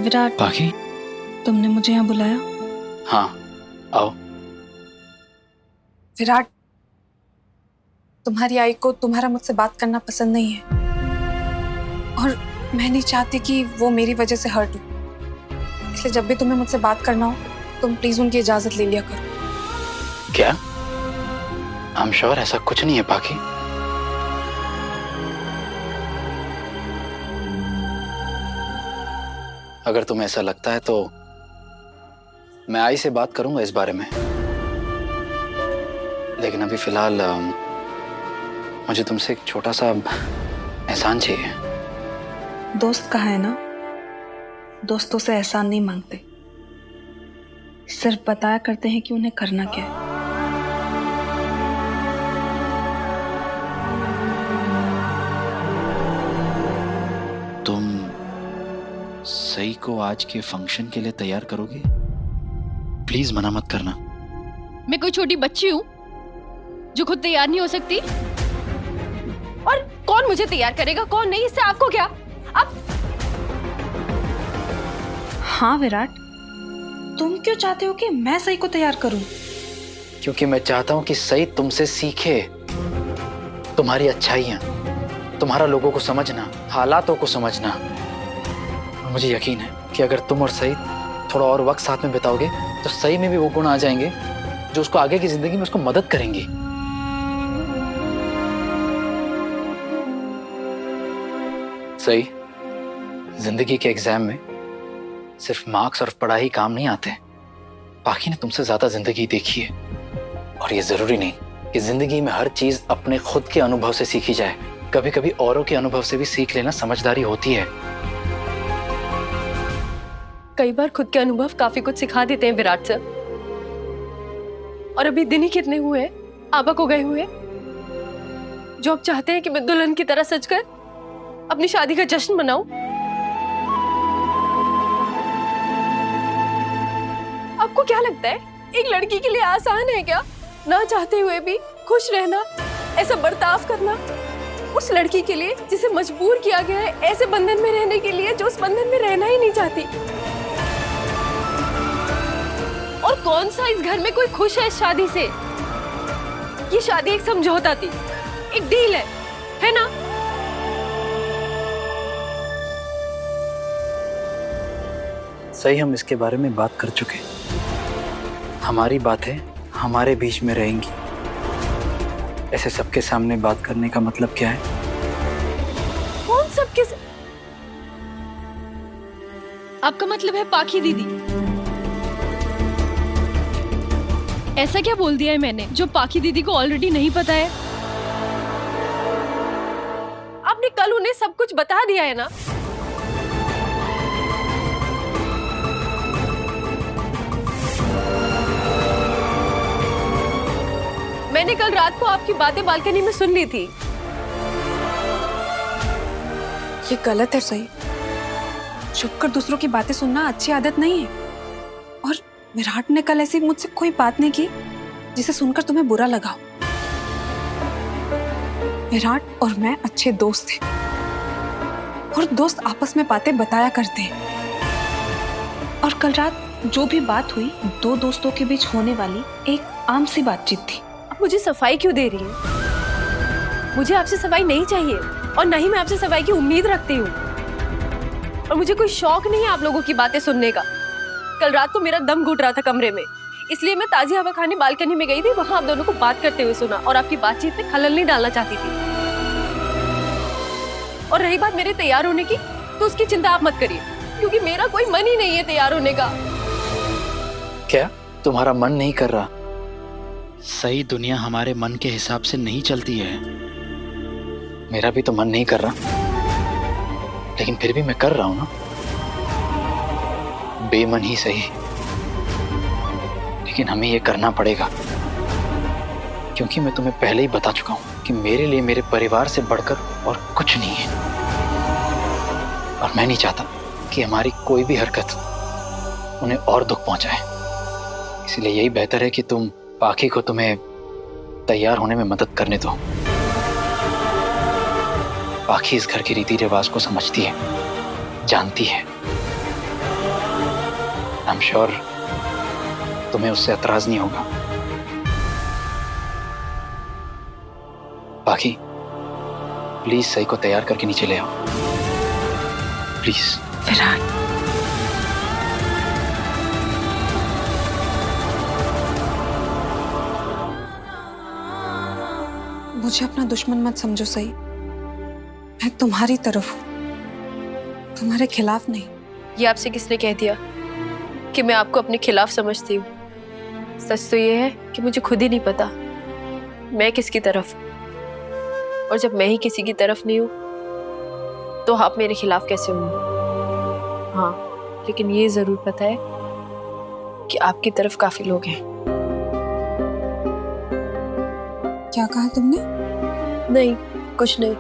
विराट, पाखी, तुमने मुझे यहाँ बुलाया? हाँ आओ। विराट, तुम्हारी आई को तुम्हारा मुझसे बात करना पसंद नहीं है और मैं नहीं चाहती कि वो मेरी वजह से हर्ट हो। इसलिए जब भी तुम्हें मुझसे बात करना हो तुम प्लीज उनकी इजाजत ले लिया करो। क्या? आई एम श्योर ऐसा कुछ नहीं है पाखी। अगर तुम्हें ऐसा लगता है तो मैं आई से बात करूंगा इस बारे में, लेकिन अभी फिलहाल मुझे तुमसे एक छोटा सा एहसान चाहिए। दोस्त कहा है ना, दोस्तों से एहसान नहीं मांगते, सिर्फ बताया करते हैं कि उन्हें करना क्या है। तुम सही को आज के फंक्शन के लिए तैयार करोगे? प्लीज मना मत करना। मैं कोई छोटी बच्ची हूँ जो खुद तैयार नहीं हो सकती? और कौन मुझे तैयार करेगा, कौन नहीं, इससे आपको क्या? आप हाँ विराट, तुम क्यों चाहते हो कि मैं सही को तैयार करूं? क्योंकि मैं चाहता हूं कि सही तुमसे सीखे, तुम्हारी अच्छाइयां, तुम्हारा लोगों को समझना, हालातों को समझना। और मुझे यकीन है कि अगर तुम और सही थोड़ा और वक्त साथ में बिताओगे तो सही में भी वो गुण आ जाएंगे जो उसको आगे की जिंदगी में उसको मदद करेंगी। सही, जिंदगी के एग्जाम में सिर्फ मार्क्स और पढ़ाई काम नहीं आते। पाखी ने तुमसे ज्यादा जिंदगी देखी है और ये जरूरी नहीं कि जिंदगी में हर चीज अपने खुद के अनुभव से सीखी जाए। कभी कभी औरों के अनुभव से भी सीख लेना समझदारी होती है। कई बार खुद के अनुभव काफी कुछ सिखा देते हैं विराट सर। और अभी दिन ही कितने हुए हैं आबा को गए हुए, जो आप चाहते हैं कि मैं दुल्हन की तरह सजकर अपनी शादी का जश्न मनाऊं। आपको क्या लगता है एक लड़की के लिए आसान है क्या ना चाहते हुए भी खुश रहना, ऐसा बर्ताव करना? उस लड़की के लिए जिसे मजबूर किया गया है ऐसे बंधन में रहने के लिए जो उस बंधन में रहना ही नहीं चाहती। और कौन सा इस घर में कोई खुश है इस शादी से? ये शादी एक समझौता थी, एक डील है ना? सही, हम इसके बारे में बात कर चुके। हमारी बातें हमारे बीच में रहेंगी। ऐसे सबके सामने बात करने का मतलब क्या है? कौन सबके आपका मतलब है पाखी दीदी? ऐसा क्या बोल दिया है मैंने जो पाखी दीदी को ऑलरेडी नहीं पता है? आपने कल उन्हें सब कुछ बता दिया है ना? मैंने कल रात को आपकी बातें बालकनी में सुन ली थी। ये गलत है सही, छुपकर दूसरों की बातें सुनना अच्छी आदत नहीं है। और विराट ने कल ऐसी मुझसे कोई बात नहीं की जिसे सुनकर तुम्हें बुरा लगा। विराट और मैं अच्छे दोस्त थे और दोस्त आपस में बातें बताया करते हैं। और कल रात जो भी बात हुई दो दोस्तों के बीच होने वाली एक आम सी बातचीत थी। आप मुझे सफाई क्यों दे रही हैं? मुझे आपसे सफाई नहीं चाहिए और न ही मैं आपसे सफाई की उम्मीद रखती हूँ। और मुझे कोई शौक नहीं है आप लोगों की बातें सुनने का। कल रात को मेरा दम घुट रहा था कमरे में, इसलिए मैं ताजी हवा खाने बालकनी में गई थी। वहां आप दोनों को बात करते हुए सुना और आपकी बातचीत में खलल नहीं डालना चाहती थी। और रही बात मेरे तैयार होने की, तो उसकी चिंता आप मत करिए, क्योंकि मेरा कोई मन ही नहीं है तैयार होने का। क्या तुम्हारा मन नहीं कर रहा? सही, दुनिया हमारे मन के हिसाब से नहीं चलती है। मेरा भी तो मन नहीं कर रहा, लेकिन फिर भी मैं कर रहा हूं ना, बेमन ही सही, लेकिन हमें ये करना पड़ेगा। क्योंकि मैं तुम्हें पहले ही बता चुका हूं कि मेरे लिए मेरे परिवार से बढ़कर और कुछ नहीं है। और मैं नहीं चाहता कि हमारी कोई भी हरकत उन्हें और दुख पहुंचाए। इसलिए यही बेहतर है कि तुम पाखी को तुम्हें तैयार होने में मदद करने दो। पाखी इस घर के रीति रिवाज को समझती है, जानती है। आई एम श्योर तुम्हें उससे एतराज नहीं होगा। बाकी प्लीज सही को तैयार करके नीचे ले आओ प्लीज। विराट, मुझे अपना दुश्मन मत समझो सही। मैं तुम्हारी तरफ हूँ, तुम्हारे खिलाफ नहीं। ये आपसे किसने कह दिया कि मैं आपको अपने खिलाफ समझती हूँ? सच तो ये है कि मुझे खुद ही नहीं पता मैं किसकी तरफ हूँ। और जब मैं ही किसी की तरफ नहीं हूँ तो आप मेरे खिलाफ कैसे होंगे? हाँ, लेकिन ये जरूर पता है कि आपकी तरफ काफी लोग हैं। क्या कहा तुमने? नहीं, कुछ नहीं।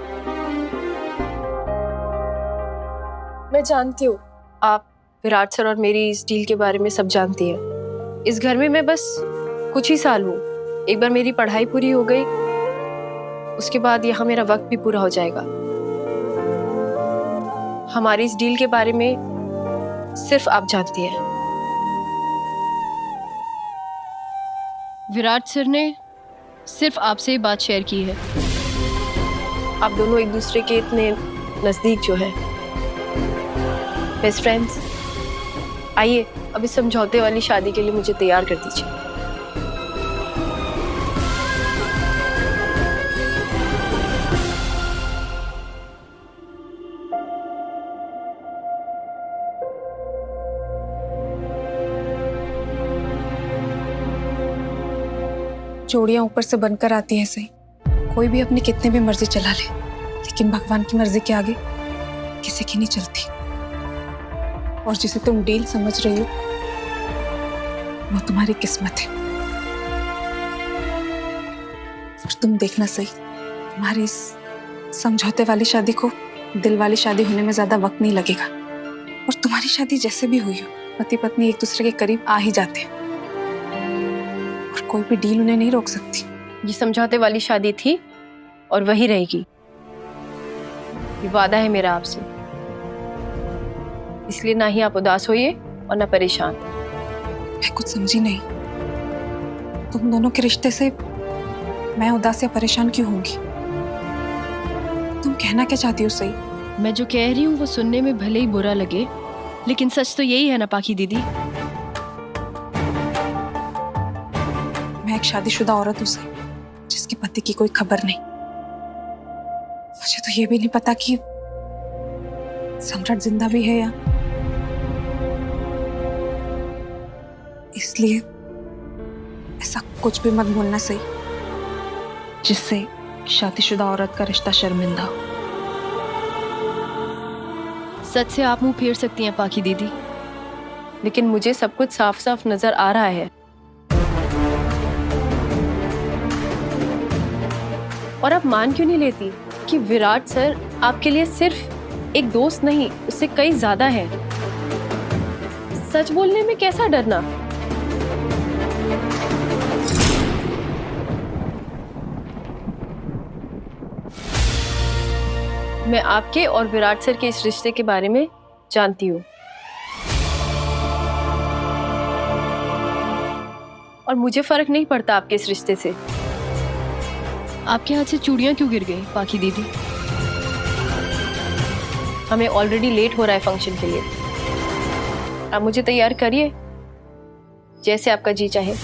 मैं जानती हूँ आप विराट सर और मेरी इस डील के बारे में सब जानती हैं। इस घर में मैं बस कुछ ही साल हूँ। एक बार मेरी पढ़ाई पूरी हो गई, उसके बाद यहाँ मेरा वक्त भी पूरा हो जाएगा। हमारी इस डील के बारे में सिर्फ आप जानती हैं। विराट सर ने सिर्फ आपसे ही बात शेयर की है। आप दोनों एक दूसरे के इतने नजदीक जो है, बेस्ट फ्रेंड्स। आइए अब इस समझौते वाली शादी के लिए मुझे तैयार कर दीजिए। जोड़ियां ऊपर से बनकर आती है सही, कोई भी अपनी कितनी भी मर्जी चला ले, लेकिन भगवान की मर्जी के आगे किसी की नहीं चलती। और जिसे तुम डील समझ रही हो वो तुम्हारी किस्मत है। और तुम देखना सही, तुम्हारी इस समझौते वाली शादी को दिल वाली शादी होने में ज्यादा वक्त नहीं लगेगा। और तुम्हारी शादी जैसे भी हुई हो, पति पत्नी एक दूसरे के करीब आ ही जाते हैं और कोई भी डील उन्हें नहीं रोक सकती। ये समझौते वाली शादी थी और वही रहेगी। ये वादा है मेरा आपसे, इसलिए ना ही आप उदास होइए और ना परेशान। मैं कुछ समझी नहीं, तुम दोनों के रिश्ते से मैं उदास या परेशान क्यों होंगी? तुम कहना क्या चाहती हो सही? मैं जो कह रही हूँ वो सुनने में भले ही बुरा लगे, लेकिन सच तो यही है ना पाखी दीदी। मैं एक शादीशुदा औरत हूँ सही, जिसके पति की कोई खबर नहीं। मुझे तो ये भी नहीं पता कि सम्राट जिंदा भी है या। इसलिए ऐसा कुछ भी मत बोलना सही जिससे शादीशुदा औरत का रिश्ता शर्मिंदा हो। सच से आप मुंह फेर सकती हैं पाखी दीदी, लेकिन मुझे सब कुछ साफ साफ नजर आ रहा है। और आप मान क्यों नहीं लेती कि विराट सर आपके लिए सिर्फ एक दोस्त नहीं, उससे कई ज्यादा है। सच बोलने में कैसा डरना? मैं आपके और विराट सर के इस रिश्ते के बारे में जानती हूँ, और मुझे फर्क नहीं पड़ता आपके इस रिश्ते से। आपके हाथ से चूड़ियां क्यों गिर गई पाखी दीदी? हमें ऑलरेडी लेट हो रहा है फंक्शन के लिए। आप मुझे तैयार करिए जैसे आपका जी चाहे।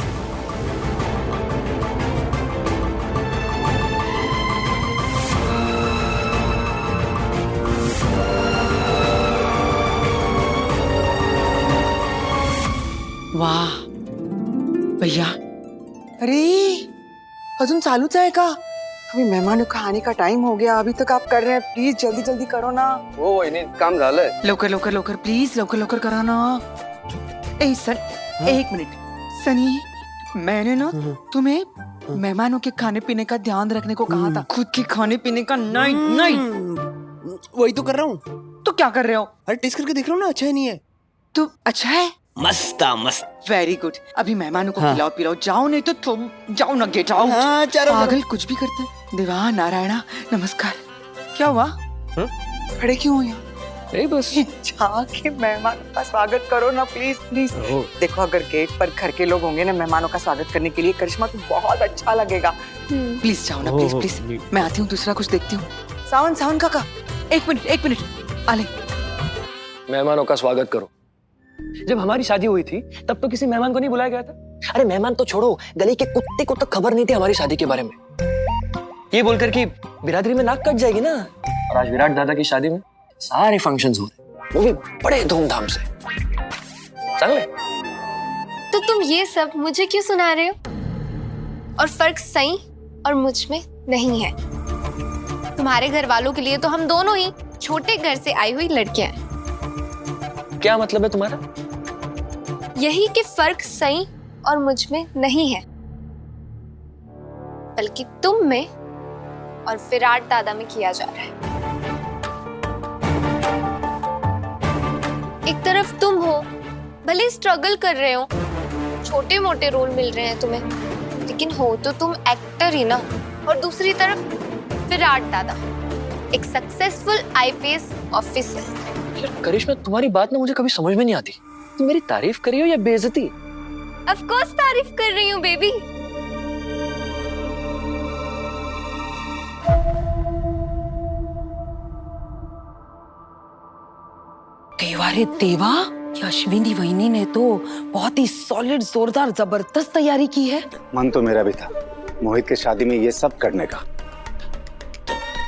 वाह भैया, अरे अजून चालूच आहे का? अभी मेहमानों का आने का टाइम हो गया, अभी तक आप कर रहे हैं। प्लीज जल्दी जल्दी करो ना। हो वहिनी, काम झालंय। लवकर लवकर लवकर प्लीज, लवकर लवकर करा ना। ए सर, एक मिनट सनी, मैंने ना तुम्हें मेहमानों के खाने पीने का ध्यान रखने को कहा था, खुद के खाने पीने का नहीं। नहीं वही तो कर रहा हूँ। तो क्या कर रहे हो? अरे टेस्ट करके देख रहा हूँ ना, अच्छा है नहीं है? तो अच्छा है, मस्ता मस्त। Very good. अभी मेहमानों को खिलाओ पिलाओ, जाओ नहीं तो तुम जाओ ना, गेट आउट। हाँ, चलो पागल कुछ भी करते हैं। देवा नारायणा नमस्कार। क्या हुआ? खड़े क्यों हो यहाँ? यही बस। जाके मेहमानों का स्वागत करो ना प्लीज प्लीज। देखो अगर गेट पर घर के लोग होंगे ना मेहमानों का स्वागत करने के लिए, करिश्मा को बहुत अच्छा लगेगा। प्लीज जाओ ना प्लीज प्लीज। मैं आती हूँ, दूसरा कुछ देखती हूँ। सावन काका, एक मिनट आले। मेहमानों का स्वागत करो। जब हमारी शादी हुई थी तब तो किसी मेहमान को नहीं बुलाया गया था। अरे मेहमान तो छोड़ो, गली के कुत्ते को तक खबर नहीं थी हमारी शादी के बारे में। ये बोलकर कि बिरादरी में नाक कट जाएगी ना। और आज विराट दादा की शादी में सारे फंक्शंस हो रहे, वो भी बड़े धूमधाम से। चल तो तुम ये सब मुझे क्यों सुना रहे हो? और फर्क सही और मुझ में नहीं है। तुम्हारे घर वालों के लिए तो हम दोनों ही छोटे घर से आई हुई लड़कियां हैं। क्या मतलब है तुम्हारा? यही कि फर्क सही और मुझ में नहीं है, बल्कि तुम में और विराट दादा में किया जा रहा है। एक तरफ तुम हो, भले स्ट्रगल कर रहे हो, छोटे मोटे रोल मिल रहे हैं तुम्हें, लेकिन हो तो तुम एक्टर ही ना। और दूसरी तरफ विराट दादा, एक सक्सेसफुल आईपीएस ऑफिसर। यार करिश्मा, तुम्हारी बात ना मुझे कभी समझ में नहीं आती। तुम मेरी तारीफ कर रही हो या बेइज्जती? ऑफ कोर्स तारीफ कर रही हूँ बेबी। अरे देवा, ये अश्विनी वहिनी ने तो बहुत ही सॉलिड, जोरदार, जबरदस्त तैयारी की है। मन तो मेरा भी था मोहित के शादी में ये सब करने का।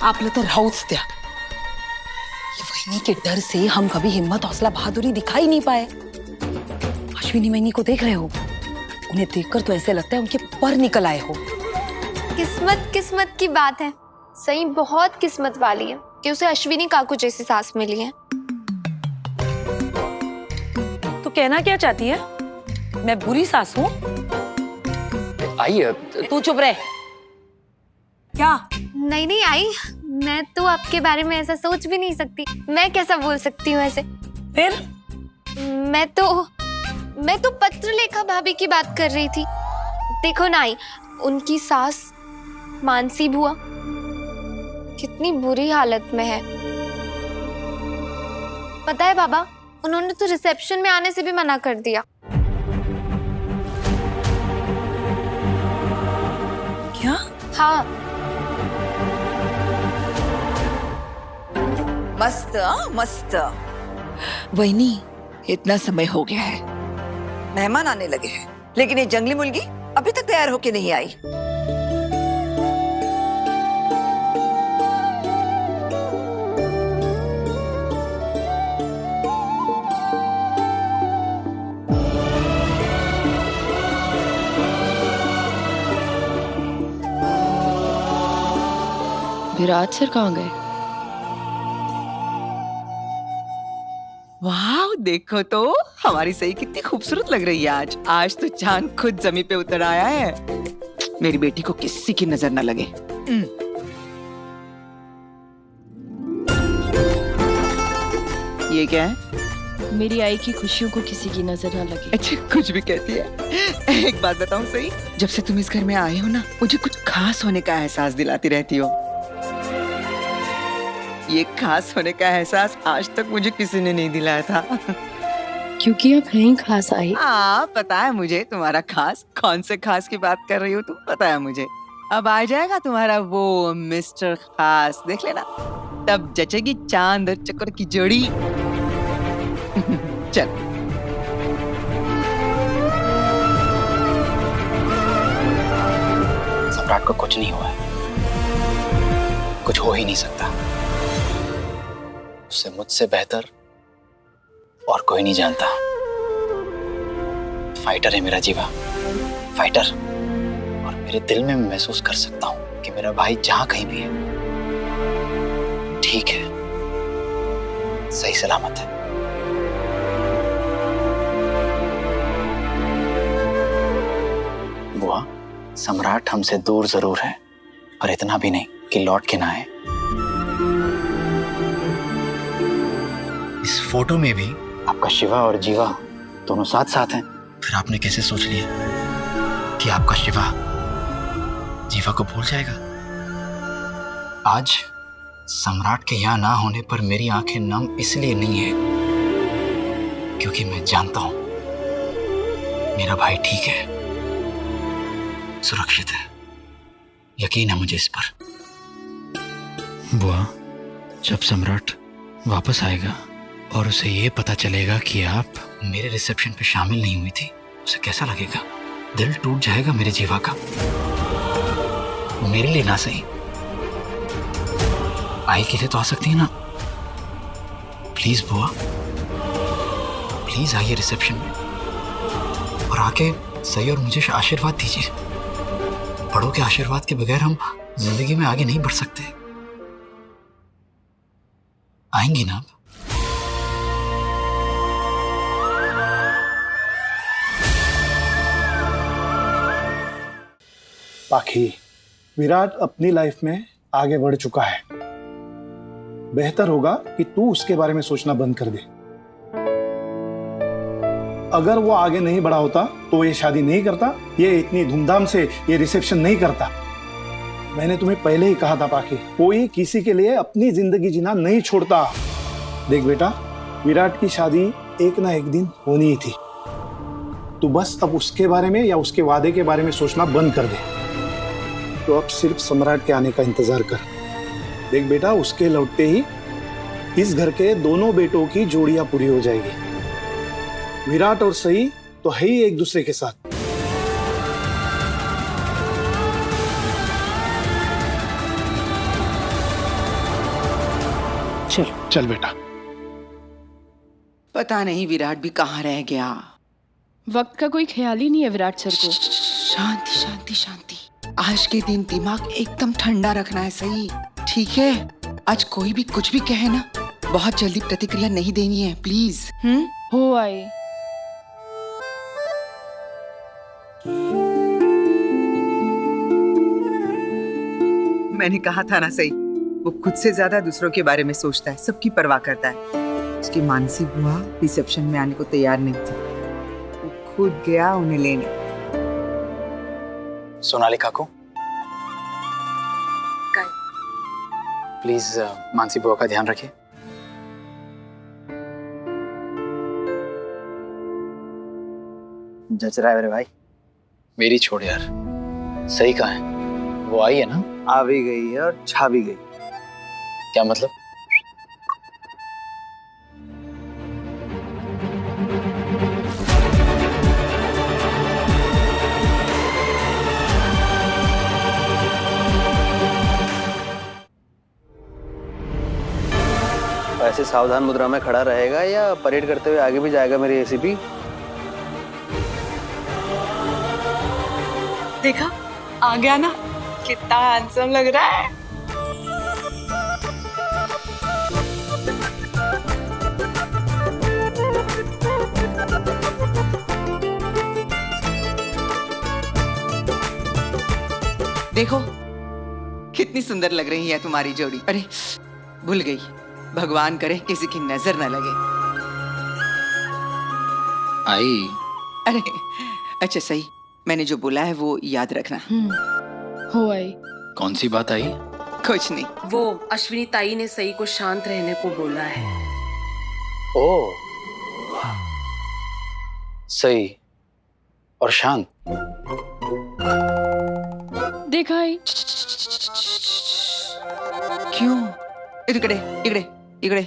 आपने तो राउस दिया। ये वहिनी के डर से हम कभी हिम्मत, हौसला, बहादुरी दिखा ही नहीं पाए। अश्विनी वहिनी को देख रहे हो, उन्हें देखकर तो ऐसे लगता है उनके पर निकल आए हो। किस्मत की बात है। सही बहुत किस्मत वाली है कि उसे अश्विनी काकू जैसी सास मिली है। तो कहना क्या चाहती है? मैं बुरी सास हूँ? आइए। तू चुप रहे। क्या? नहीं आई, मैं तो आपके बारे में ऐसा सोच भी नहीं सकती। मैं कैसा बोल सकती हूँ ऐसे? फिर? मैं तो पत्रलेखा भाभी की बात कर रही थी। देखो ना आई, उनकी सास मानसी बुआ कितनी बुरी हालत में है। पता है बाबा, उन्होंने तो रिसेप्शन में आने से भी मना कर दिया। क्या? हाँ। मस्त मस्त। वहिनी, इतना समय हो गया है, मेहमान आने लगे हैं, लेकिन ये जंगली मुर्गी अभी तक तैयार होके नहीं आई। विराट सर कहाँ गए? वाह, देखो तो हमारी सही कितनी खूबसूरत लग रही है आज। आज तो चांद खुद जमीन पे उतर आया है। मेरी बेटी को किसी की नजर न लगे। ये क्या है? मेरी आई की खुशियों को किसी की नजर ना लगे। अच्छा, कुछ भी कहती है। एक बात बताऊं सही, जब से तुम इस घर में आए हो ना, मुझे कुछ खास होने का एहसास दिलाती रहती हो। ये खास होने का एहसास आज तक मुझे किसी ने नहीं दिलाया था। क्योंकि आप हैं खास आई। हाँ, पता है मुझे तुम्हारा खास। कौन से खास की बात कर रही हो तुम, पता है मुझे। अब आ जाएगा तुम्हारा वो मिस्टर खास, देख लेना, तब जचेगी चांद और चक्कर की जोड़ी। चल। सम्राट को कुछ नहीं हुआ है, कुछ हो ही नहीं सकता। उससे मुझसे बेहतर और कोई नहीं जानता। फाइटर है मेरा जीवा, फाइटर। और मेरे दिल में मैं महसूस कर सकता हूं कि मेरा भाई जहां कहीं भी है, ठीक है, सही सलामत है। बुआ, सम्राट हमसे दूर जरूर है, पर इतना भी नहीं कि लौट के ना आए। इस फोटो में भी आपका शिवा और जीवा दोनों साथ साथ हैं। फिर आपने कैसे सोच लिया कि आपका शिवा जीवा को भूल जाएगा? आज सम्राट के यहाँ ना होने पर मेरी आंखें नम इसलिए नहीं है क्योंकि मैं जानता हूं मेरा भाई ठीक है, सुरक्षित है। यकीन है मुझे इस पर। बुआ, जब सम्राट वापस आएगा और उसे ये पता चलेगा कि आप मेरे रिसेप्शन पे शामिल नहीं हुई थी, उसे कैसा लगेगा? दिल टूट जाएगा मेरे जीवा का। मेरे लिए ना सही, आई के लिए तो आ सकती है ना। प्लीज बुआ, प्लीज आइए रिसेप्शन में और आके सही और मुझे आशीर्वाद दीजिए। बड़ों के आशीर्वाद के बगैर हम जिंदगी में आगे नहीं बढ़ सकते। आएंगी ना आप? पाखी, विराट अपनी लाइफ में आगे बढ़ चुका है। बेहतर होगा कि तू उसके बारे में सोचना बंद कर दे। अगर वो आगे नहीं बढ़ा होता तो ये शादी नहीं करता, ये इतनी धूमधाम से ये रिसेप्शन नहीं करता। मैंने तुम्हें पहले ही कहा था पाखी, कोई किसी के लिए अपनी जिंदगी जीना नहीं छोड़ता। देख बेटा, विराट की शादी एक ना एक दिन होनी ही थी। तू बस अब उसके बारे में या उसके वादे के बारे में सोचना बंद कर दे। तो अब सिर्फ सम्राट के आने का इंतजार कर। देख बेटा, उसके लौटते ही इस घर के दोनों बेटों की जोड़ियां पूरी हो जाएगी। विराट और सई तो है ही एक दूसरे के साथ। चल चल बेटा। पता नहीं विराट भी कहाँ रह गया। वक्त का कोई ख्याल ही नहीं है विराट सर को। शांति शांति शांति। आज के दिन दिमाग एकदम ठंडा रखना है। सही, ठीक है? आज कोई भी कुछ भी कहे ना, बहुत जल्दी प्रतिक्रिया नहीं देनी है, प्लीज। हो आए। मैंने कहा था ना सही, वो खुद से ज्यादा दूसरों के बारे में सोचता है, सबकी परवाह करता है। उसकी मानसी बुआ रिसेप्शन में आने को तैयार नहीं थी, वो खुद गया उन्हें लेने। सोनालिका को प्लीज मानसी बुआ का ध्यान रखिए। जच रहा है मेरे भाई। मेरी छोड़ यार, सही कहा है। वो आई है ना? आ भी गई है और छा भी गई। क्या मतलब? ऐसे सावधान मुद्रा में खड़ा रहेगा या परेड करते हुए आगे भी जाएगा मेरे एसीपी? देखा, आ गया ना, कितना हैंडसम लग रहा है। देखो कितनी सुंदर लग रही है तुम्हारी जोड़ी। अरे भूल गई, भगवान करे किसी की नजर न लगे। आई? अरे अच्छा सही, मैंने जो बोला है वो याद रखना। हो आए। कौन सी बात आई? कुछ नहीं। वो अश्विनी ताई ने सही को शांत रहने को बोला है। ओ, सही और शांत। देखा है। क्यों? इकडे इकडे इकडे।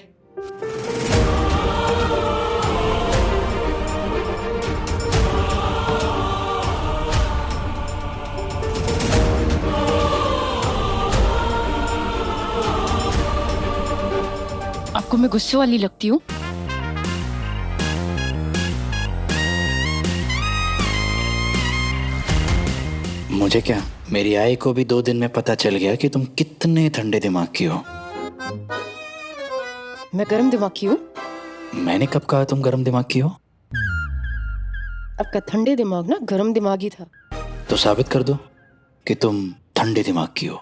आपको मैं गुस्से वाली लगती हूँ? मुझे क्या, मेरी आई को भी 2 दिन में पता चल गया कि तुम कितने ठंडे दिमाग की हो। मैं गर्म दिमाग की हूँ? मैंने कब कहा तुम गर्म दिमाग की हो? आपका ठंडे दिमाग ना गर्म दिमाग ही था। तो साबित कर दो कि तुम ठंडे दिमाग की हो।